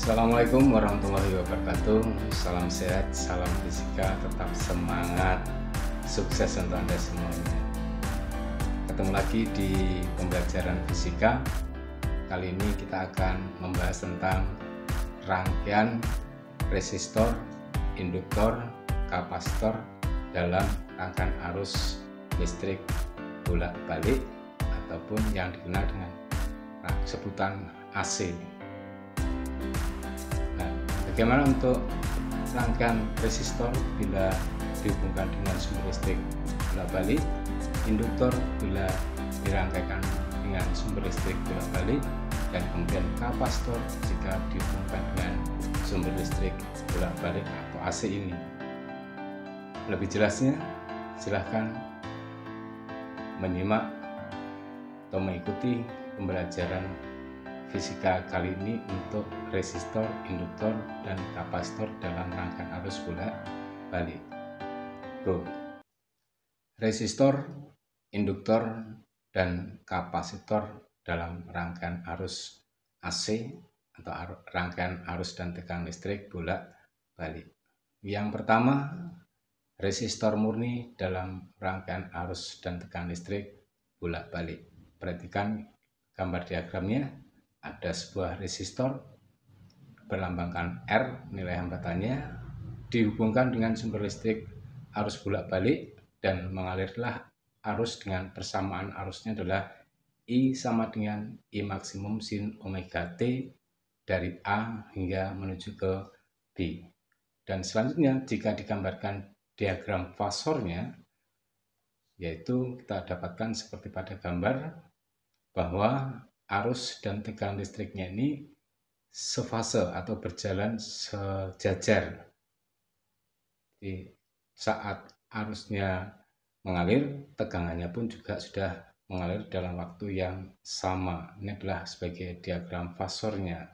Assalamualaikum warahmatullahi wabarakatuh. Salam sehat, salam fisika, tetap semangat, sukses untuk Anda semuanya. Ketemu lagi di pembelajaran fisika. Kali ini kita akan membahas tentang rangkaian resistor, induktor, kapasitor dalam rangkaian arus listrik bolak-balik ataupun yang dikenal dengan sebutan AC. Bagaimana untuk rangkaian resistor bila dihubungkan dengan sumber listrik bolak-balik, induktor bila dirangkaikan dengan sumber listrik bolak-balik, dan kemudian kapasitor jika dihubungkan dengan sumber listrik bolak-balik atau AC ini. Lebih jelasnya, silahkan menyimak atau mengikuti pembelajaran fisika kali ini untuk resistor, induktor, dan kapasitor dalam rangkaian arus bolak-balik. Resistor, induktor, dan kapasitor dalam rangkaian arus AC atau rangkaian arus dan tegangan listrik bolak-balik. Yang pertama, resistor murni dalam rangkaian arus dan tegangan listrik bolak-balik. Perhatikan gambar diagramnya. Ada sebuah resistor berlambangkan R, nilai hambatannya, dihubungkan dengan sumber listrik arus bolak-balik dan mengalirlah arus dengan persamaan arusnya adalah I sama dengan I maksimum sin omega T dari A hingga menuju ke B. Dan selanjutnya jika digambarkan diagram fasornya, yaitu kita dapatkan seperti pada gambar bahwa arus dan tegangan listriknya ini sefase atau berjalan sejajar. Di saat arusnya mengalir, tegangannya pun juga sudah mengalir dalam waktu yang sama. Ini adalah sebagai diagram fasornya.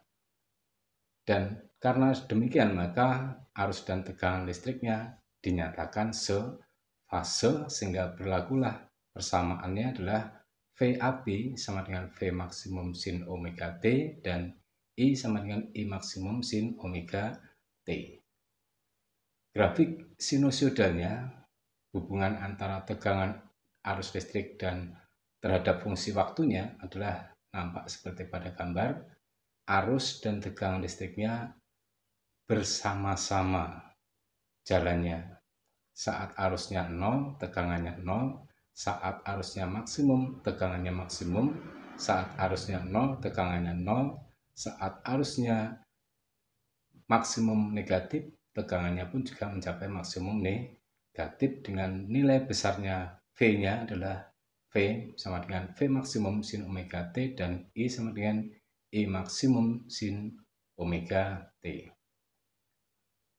Dan karena demikian maka arus dan tegangan listriknya dinyatakan sefase sehingga berlakulah persamaannya adalah VAB sama dengan V maksimum sin omega T dan I sama dengan I maksimum sin omega T. Grafik sinusoidalnya, hubungan antara tegangan arus listrik dan terhadap fungsi waktunya adalah nampak seperti pada gambar. Arus dan tegangan listriknya bersama-sama jalannya. Saat arusnya 0, tegangannya 0. Saat arusnya maksimum, tegangannya maksimum. Saat arusnya 0, tegangannya 0. Saat arusnya maksimum negatif, tegangannya pun juga mencapai maksimum negatif dengan nilai besarnya V-nya adalah V sama dengan V maksimum sin omega T dan I sama dengan I maksimum sin omega T.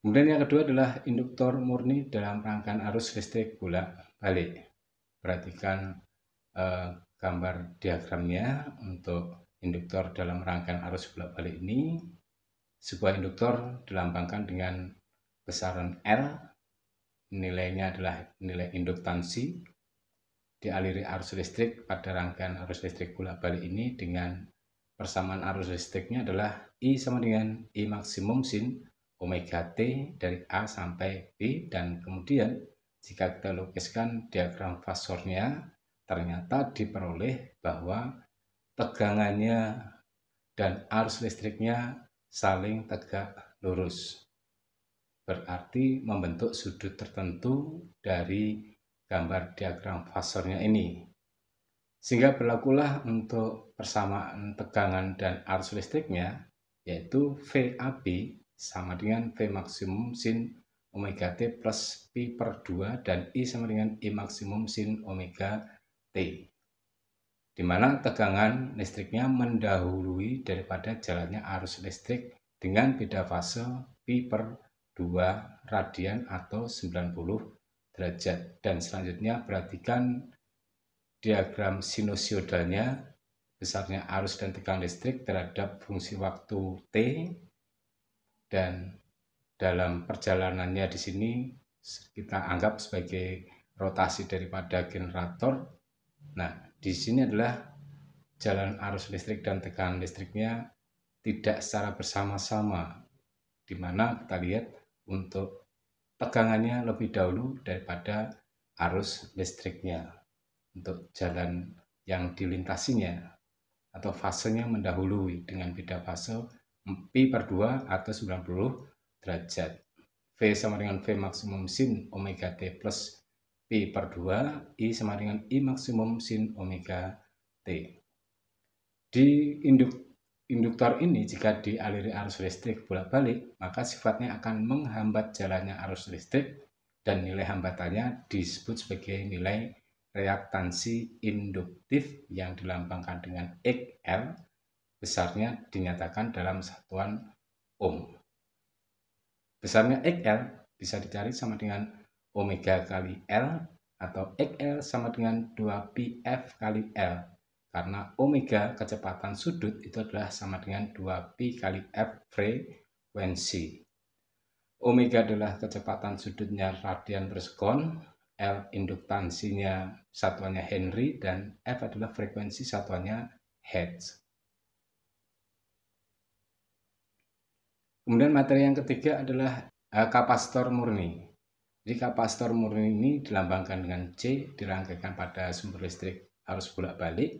Kemudian yang kedua adalah induktor murni dalam rangkaian arus listrik bolak-balik. Perhatikan gambar diagramnya untuk induktor dalam rangkaian arus bolak-balik ini. Sebuah induktor dilambangkan dengan besaran L, nilainya adalah nilai induktansi, dialiri arus listrik pada rangkaian arus listrik bolak-balik ini dengan persamaan arus listriknya adalah I sama dengan I maksimum sin omega T dari A sampai B, dan kemudian jika kita lukiskan diagram fasornya, ternyata diperoleh bahwa tegangannya dan arus listriknya saling tegak lurus. Berarti membentuk sudut tertentu dari gambar diagram fasornya ini. Sehingga berlakulah untuk persamaan tegangan dan arus listriknya, yaitu VAB sama dengan V maksimum sin omega T plus Pi per 2 dan I sama dengan I maksimum sin omega T, di mana tegangan listriknya mendahului daripada jalannya arus listrik dengan beda fase Pi per 2 radian atau 90 derajat. Dan selanjutnya perhatikan diagram sinusoidalnya, besarnya arus dan tegangan listrik terhadap fungsi waktu T, dan dalam perjalanannya di sini kita anggap sebagai rotasi daripada generator. Nah, di sini adalah jalan arus listrik dan tegangan listriknya tidak secara bersama-sama, di mana kita lihat untuk tegangannya lebih dahulu daripada arus listriknya untuk jalan yang dilintasinya atau fasenya mendahului dengan beda fase pi/2 atau 90 derajat. V sama dengan V maksimum sin omega T plus pi/2, I sama dengan I maksimum sin omega T. Di induktor ini jika dialiri arus listrik bolak-balik, maka sifatnya akan menghambat jalannya arus listrik dan nilai hambatannya disebut sebagai nilai reaktansi induktif yang dilambangkan dengan XL, besarnya dinyatakan dalam satuan ohm. Besarnya XL bisa dicari sama dengan omega kali L atau XL sama dengan 2πf kali L, karena omega kecepatan sudut itu adalah sama dengan 2pi kali F frekuensi. Omega adalah kecepatan sudutnya radian per sekon, L induktansinya satuannya Henry, dan F adalah frekuensi satuannya Hertz. Kemudian materi yang ketiga adalah kapasitor murni. Jadi kapasitor murni ini dilambangkan dengan C, dirangkaikan pada sumber listrik arus bolak-balik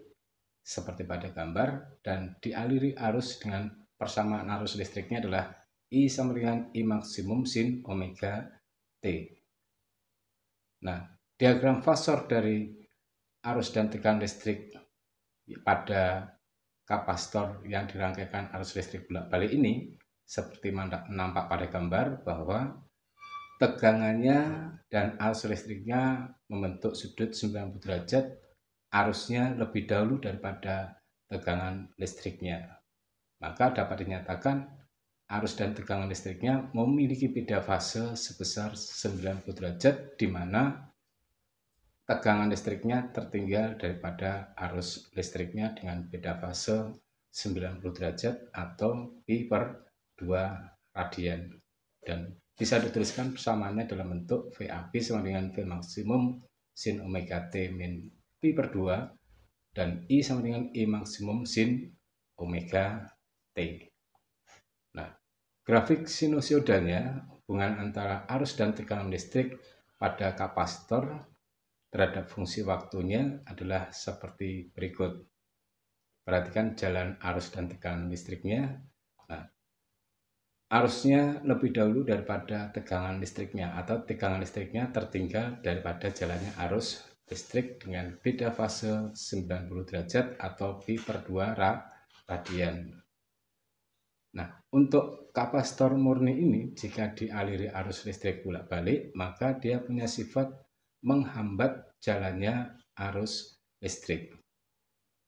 seperti pada gambar, dan dialiri arus dengan persamaan arus listriknya adalah I sama dengan I maksimum sin omega T. Nah, diagram fasor dari arus dan tegangan listrik pada kapasitor yang dirangkaikan arus listrik bolak-balik ini seperti nampak pada gambar bahwa tegangannya dan arus listriknya membentuk sudut 90 derajat, arusnya lebih dahulu daripada tegangan listriknya. Maka dapat dinyatakan arus dan tegangan listriknya memiliki beda fase sebesar 90 derajat, di mana tegangan listriknya tertinggal daripada arus listriknya dengan beda fase 90 derajat atau pi/2 radian. Dan bisa dituliskan persamaannya dalam bentuk VAP sama dengan V maksimum sin omega T min pi/2 dan I sama dengan I maksimum sin omega T. Nah, grafik sinusodanya, hubungan antara arus dan tegangan listrik pada kapasitor terhadap fungsi waktunya adalah seperti berikut. Perhatikan jalan arus dan tegangan listriknya. Nah, arusnya lebih dahulu daripada tegangan listriknya, atau tegangan listriknya tertinggal daripada jalannya arus listrik dengan beda fase 90 derajat atau pi/2 radian. Nah, untuk kapasitor murni ini jika dialiri arus listrik bolak-balik, maka dia punya sifat menghambat jalannya arus listrik.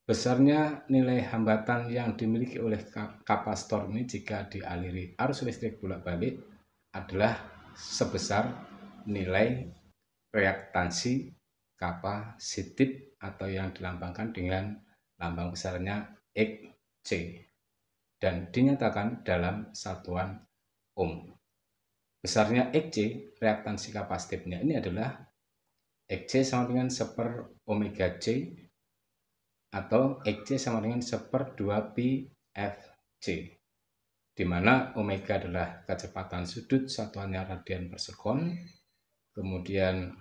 Besarnya nilai hambatan yang dimiliki oleh kapasitor ini jika dialiri arus listrik bolak-balik adalah sebesar nilai reaktansi kapasitif atau yang dilambangkan dengan lambang besarnya XC dan dinyatakan dalam satuan ohm. Besarnya XC, reaktansi kapasitifnya ini adalah XC sama dengan 1/omega C atau XC sama dengan 1/2pi Fc, di mana omega adalah kecepatan sudut satuannya radian per sekon, kemudian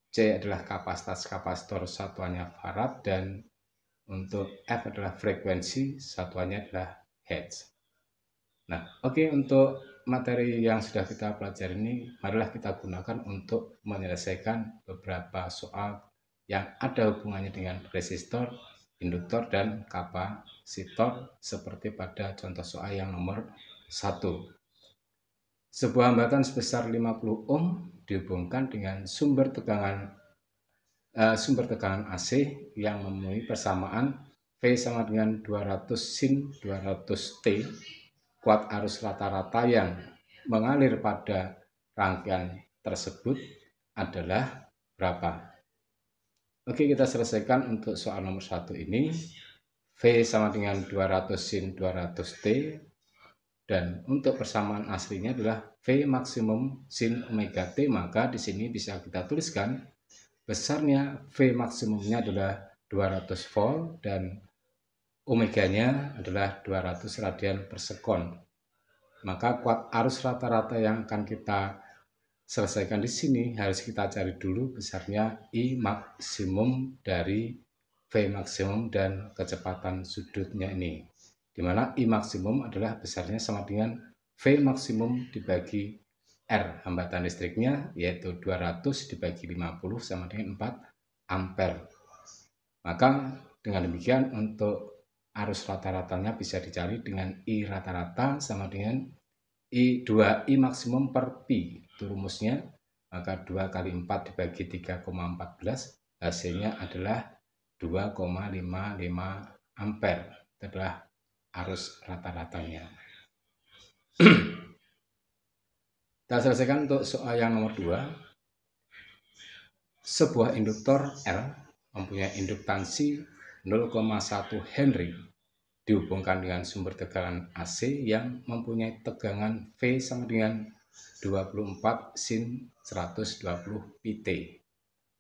C adalah kapasitas kapasitor satuannya farad, dan untuk F adalah frekuensi satuannya adalah Hertz. Nah, oke, untuk materi yang sudah kita pelajari ini, marilah kita gunakan untuk menyelesaikan beberapa soal yang ada hubungannya dengan resistor, induktor, dan kapasitor seperti pada contoh soal yang nomor 1. Sebuah hambatan sebesar 50 ohm dihubungkan dengan sumber tegangan AC yang memenuhi persamaan V sama dengan 200 sin 200 T. Kuat arus rata-rata yang mengalir pada rangkaian tersebut adalah berapa? Oke, kita selesaikan untuk soal nomor 1 ini. V sama dengan 200 sin 200 T, dan untuk persamaan aslinya adalah V maksimum sin omega T, maka di sini bisa kita tuliskan besarnya V maksimumnya adalah 200 volt dan omeganya adalah 200 radian per sekon. Maka kuat arus rata-rata yang akan kita selesaikan di sini harus kita cari dulu besarnya I maksimum dari V maksimum dan kecepatan sudutnya ini. Di mana I maksimum adalah besarnya sama dengan V maksimum dibagi R hambatan listriknya, yaitu 200 dibagi 50 sama dengan 4 ampere. Maka dengan demikian untuk arus rata-ratanya bisa dicari dengan I rata-rata sama dengan I maksimum per Pi. Itu rumusnya. Maka 2 kali 4 dibagi 3,14 hasilnya adalah 2,55 ampere. Itu adalah arus rata-ratanya. Kita selesaikan untuk soal yang nomor 2. Sebuah induktor L mempunyai induktansi 0,1 Henry dihubungkan dengan sumber tegangan AC yang mempunyai tegangan V sama dengan 24 sin 120 pt.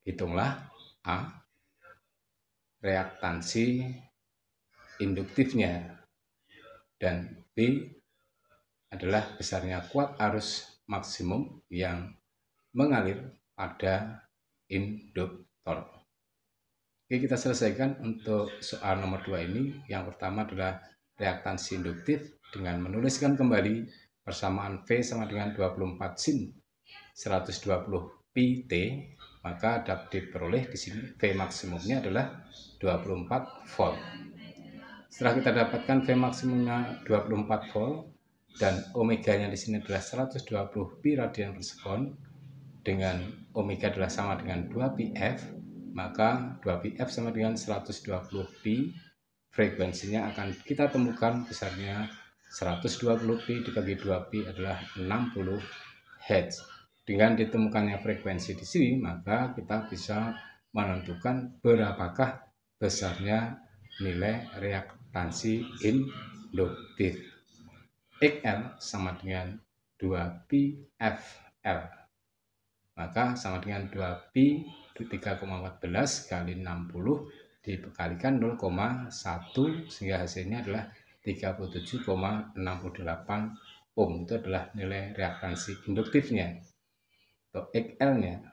Hitunglah A. reaktansi induktifnya, dan B adalah besarnya kuat arus maksimum yang mengalir pada induktor. Oke, kita selesaikan untuk soal nomor 2 ini. Yang pertama adalah reaktansi induktif dengan menuliskan kembali persamaan V sama dengan 24 sin 120 pt, maka dapat diperoleh di sini V maksimumnya adalah 24 volt. Setelah kita dapatkan V maksimumnya 24 volt dan omeganya di sini adalah 120 pi radian per sekon, dengan omega adalah sama dengan 2πf, maka 2πf sama dengan 120 pi. Frekuensinya akan kita temukan besarnya 120 pi dibagi 2 pi adalah 60 Hz. Dengan ditemukannya frekuensi di sini, maka kita bisa menentukan berapakah besarnya nilai reaktansi induktif. XL sama dengan 2πfL. Maka sama dengan 2pi 3,14 kali 60 dikalikan 0,1 sehingga hasilnya adalah 37,68 ohm. Itu adalah nilai reaktansi induktifnya atau XL-nya.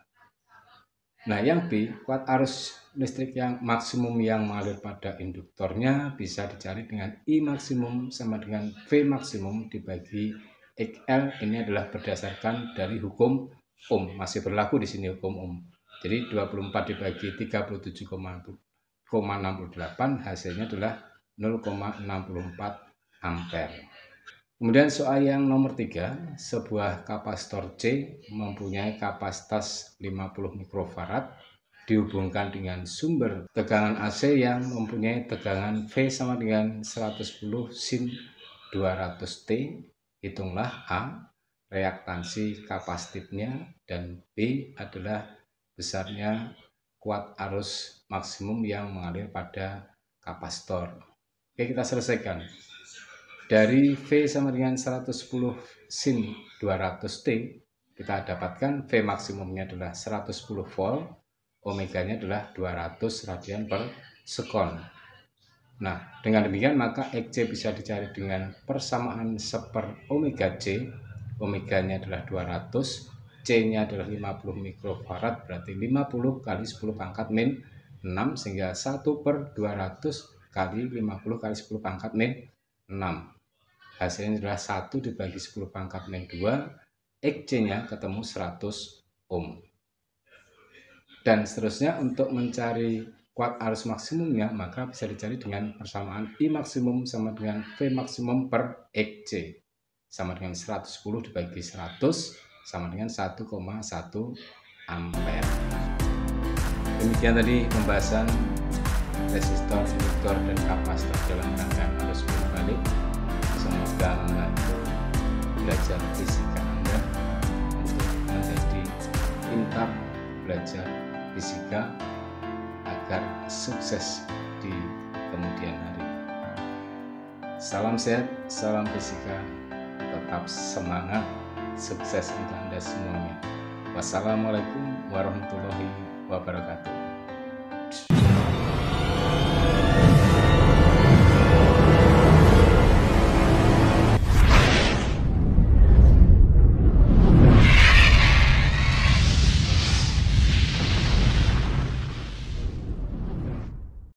Nah, yang B, kuat arus listrik yang maksimum yang mengalir pada induktornya bisa dicari dengan I maksimum sama dengan V maksimum dibagi XL. Ini adalah berdasarkan dari hukum Ohm, masih berlaku di sini hukum Ohm. Jadi 24 dibagi 37,68 hasilnya adalah 0,64 ampere. Kemudian soal yang nomor 3, sebuah kapasitor C mempunyai kapasitas 50 mikrofarad dihubungkan dengan sumber tegangan AC yang mempunyai tegangan V sama dengan 110 sin 200 T. Hitunglah A. reaktansi kapasitifnya, dan B adalah besarnya kuat arus maksimum yang mengalir pada kapasitor. Oke, kita selesaikan. Dari V sama dengan 110 sin 200 T, kita dapatkan V maksimumnya adalah 110 volt, omeganya adalah 200 radian per sekon. Nah, dengan demikian maka XC bisa dicari dengan persamaan seper omega C. Omeganya adalah 200, C-nya adalah 50 mikrofarad, berarti 50 kali 10 pangkat min 6, sehingga 1 per 200 kali 50 kali 10 pangkat min 6. Hasilnya adalah 1 dibagi 10 pangkat min 2, XC-nya ketemu 100 ohm. Dan seterusnya untuk mencari kuat arus maksimumnya, maka bisa dicari dengan persamaan I maksimum sama dengan V maksimum per XC. Sama dengan 110 dibagi 100 sama dengan 1,1 ampere. Demikian tadi pembahasan resistor, induktor, dan kapasitor dalam rangkaian arus balik. Semoga membantu belajar fisika Anda untuk menjadi pintar belajar fisika agar sukses di kemudian hari. Salam sehat, salam fisika, tetap semangat, sukses untuk Anda semuanya. Wassalamualaikum warahmatullahi wabarakatuh.